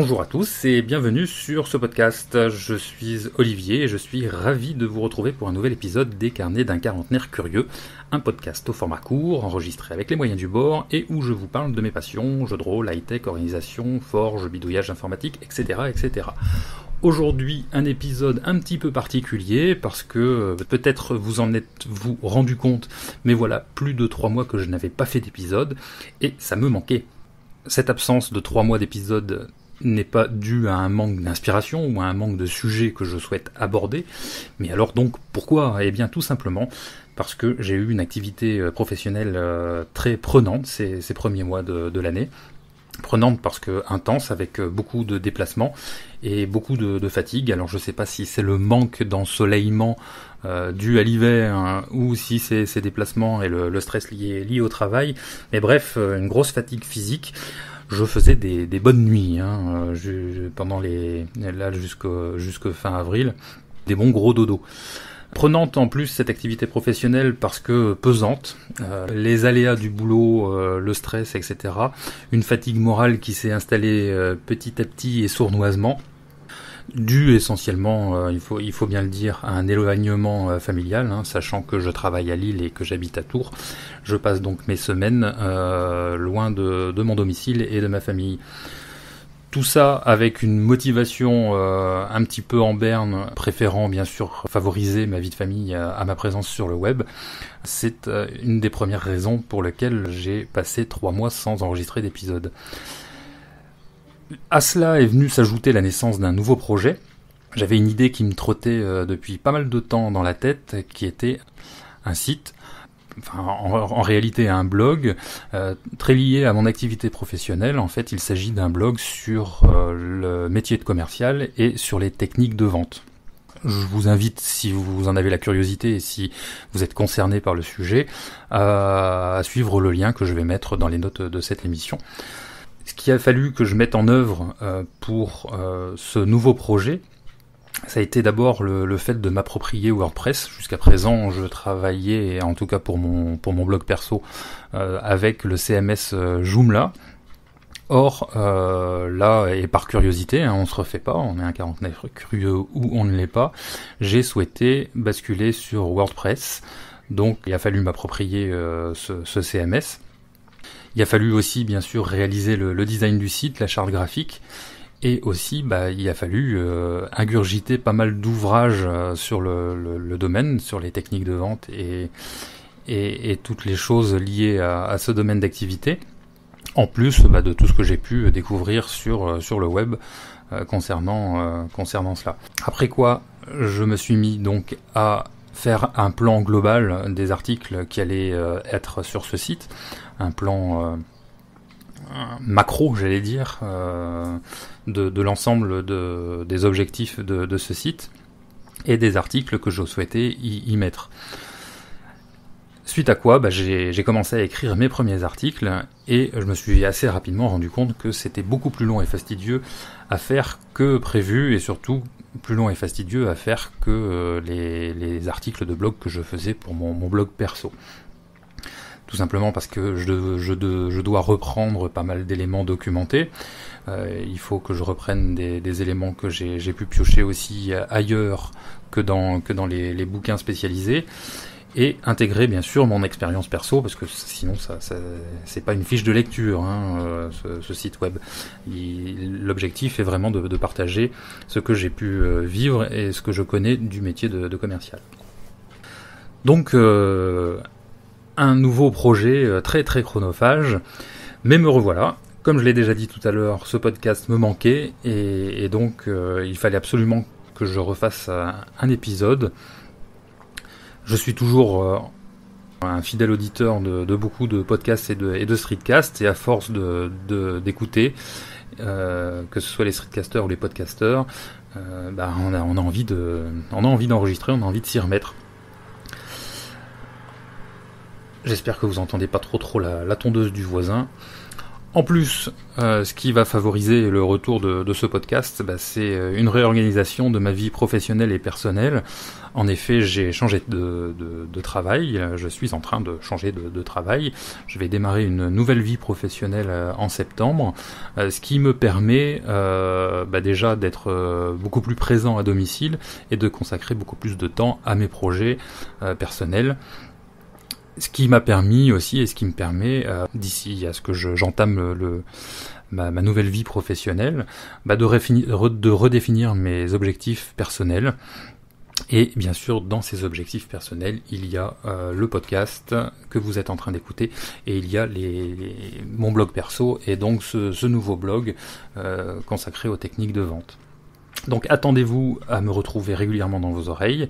Bonjour à tous et bienvenue sur ce podcast. Je suis Olivier et je suis ravi de vous retrouver pour un nouvel épisode des Carnets d'un quarantenaire curieux, un podcast au format court, enregistré avec les moyens du bord et où je vous parle de mes passions, jeux de rôle, high-tech, organisation, forge, bidouillage informatique, etc. etc. Aujourd'hui, un épisode un petit peu particulier parce que peut-être vous en êtes-vous rendu compte, mais voilà, plus de 3 mois que je n'avais pas fait d'épisode et ça me manquait. Cette absence de 3 mois d'épisode n'est pas due à un manque d'inspiration ou à un manque de sujets que je souhaite aborder, mais alors donc pourquoi ? Eh bien tout simplement parce que j'ai eu une activité professionnelle très prenante ces premiers mois de l'année. Prenante parce que intense, avec beaucoup de déplacements et beaucoup de fatigue. Alors je sais pas si c'est le manque d'ensoleillement dû à l'hiver ou si c'est ces déplacements et le stress lié au travail, mais bref, une grosse fatigue physique. Je faisais des bonnes nuits pendant jusqu'au fin avril, des bons gros dodos. Prenante en plus cette activité professionnelle parce que pesante, les aléas du boulot, le stress, etc. Une fatigue morale qui s'est installée petit à petit et sournoisement, due essentiellement, il faut bien le dire, à un éloignement familial, sachant que je travaille à Lille et que j'habite à Tours. Je passe donc mes semaines loin de mon domicile et de ma famille. Tout ça avec une motivation un petit peu en berne, préférant bien sûr favoriser ma vie de famille à ma présence sur le web. C'est une des premières raisons pour lesquelles j'ai passé 3 mois sans enregistrer d'épisode. À cela est venue s'ajouter la naissance d'un nouveau projet. J'avais une idée qui me trottait depuis pas mal de temps dans la tête, qui était un site, en réalité un blog très lié à mon activité professionnelle. En fait, il s'agit d'un blog sur le métier de commercial et sur les techniques de vente. Je vous invite, si vous en avez la curiosité et si vous êtes concerné par le sujet, à suivre le lien que je vais mettre dans les notes de cette émission. Ce qu'il a fallu que je mette en œuvre pour ce nouveau projet, ça a été d'abord le fait de m'approprier WordPress. Jusqu'à présent, je travaillais, en tout cas pour mon blog perso, avec le CMS Joomla. Or, là, et par curiosité, on se refait pas, on est un quarantenaire curieux ou on ne l'est pas, j'ai souhaité basculer sur WordPress. Donc, il a fallu m'approprier ce CMS. Il a fallu aussi, bien sûr, réaliser le design du site, la charte graphique. Et aussi, il a fallu ingurgiter pas mal d'ouvrages sur le domaine, sur les techniques de vente et toutes les choses liées à ce domaine d'activité. En plus de tout ce que j'ai pu découvrir sur le web concernant cela. Après quoi, je me suis mis donc à faire un plan global des articles qui allaient être sur ce site, un plan macro, j'allais dire, de l'ensemble des objectifs de ce site et des articles que je souhaitais y mettre. Suite à quoi, j'ai commencé à écrire mes premiers articles et je me suis assez rapidement rendu compte que c'était beaucoup plus long et fastidieux à faire que prévu et surtout plus long et fastidieux à faire que les articles de blog que je faisais pour mon blog perso. Tout simplement parce que je dois reprendre pas mal d'éléments documentés. Il faut que je reprenne des éléments que j'ai pu piocher aussi ailleurs que dans les bouquins spécialisés. Et intégrer bien sûr mon expérience perso, parce que sinon ça c'est pas une fiche de lecture, ce site web. L'objectif est vraiment de partager ce que j'ai pu vivre et ce que je connais du métier de commercial. Donc un nouveau projet très très chronophage, mais me revoilà. Comme je l'ai déjà dit tout à l'heure, ce podcast me manquait et donc il fallait absolument que je refasse un épisode. Je suis toujours un fidèle auditeur de beaucoup de podcasts et de streetcasts, et à force d'écouter, que ce soit les streetcasters ou les podcasters, on a envie d'enregistrer, on a envie de s'y remettre. J'espère que vous entendez pas trop la tondeuse du voisin. En plus, ce qui va favoriser le retour de ce podcast, c'est une réorganisation de ma vie professionnelle et personnelle. En effet, j'ai changé de travail, je suis en train de changer de travail. Je vais démarrer une nouvelle vie professionnelle en septembre, ce qui me permet déjà d'être beaucoup plus présent à domicile et de consacrer beaucoup plus de temps à mes projets personnels. Ce qui m'a permis aussi, et ce qui me permet, d'ici à ce que j'entame ma nouvelle vie professionnelle, de redéfinir mes objectifs personnels. Et bien sûr, dans ces objectifs personnels, il y a le podcast que vous êtes en train d'écouter, et il y a mon blog perso, et donc ce nouveau blog consacré aux techniques de vente. Donc attendez-vous à me retrouver régulièrement dans vos oreilles.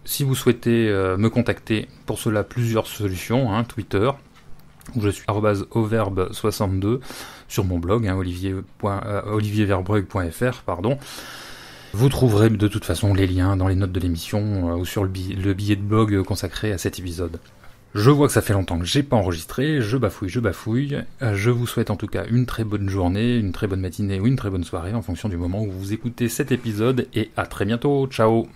Si vous souhaitez me contacter, pour cela plusieurs solutions, Twitter, où je suis @auverbe62, sur mon blog, olivierverbrugge.fr, Vous trouverez de toute façon les liens dans les notes de l'émission ou sur le billet de blog consacré à cet épisode. Je vois que ça fait longtemps que j'ai pas enregistré, je bafouille. Je vous souhaite en tout cas une très bonne journée, une très bonne matinée ou une très bonne soirée en fonction du moment où vous écoutez cet épisode, et à très bientôt, ciao.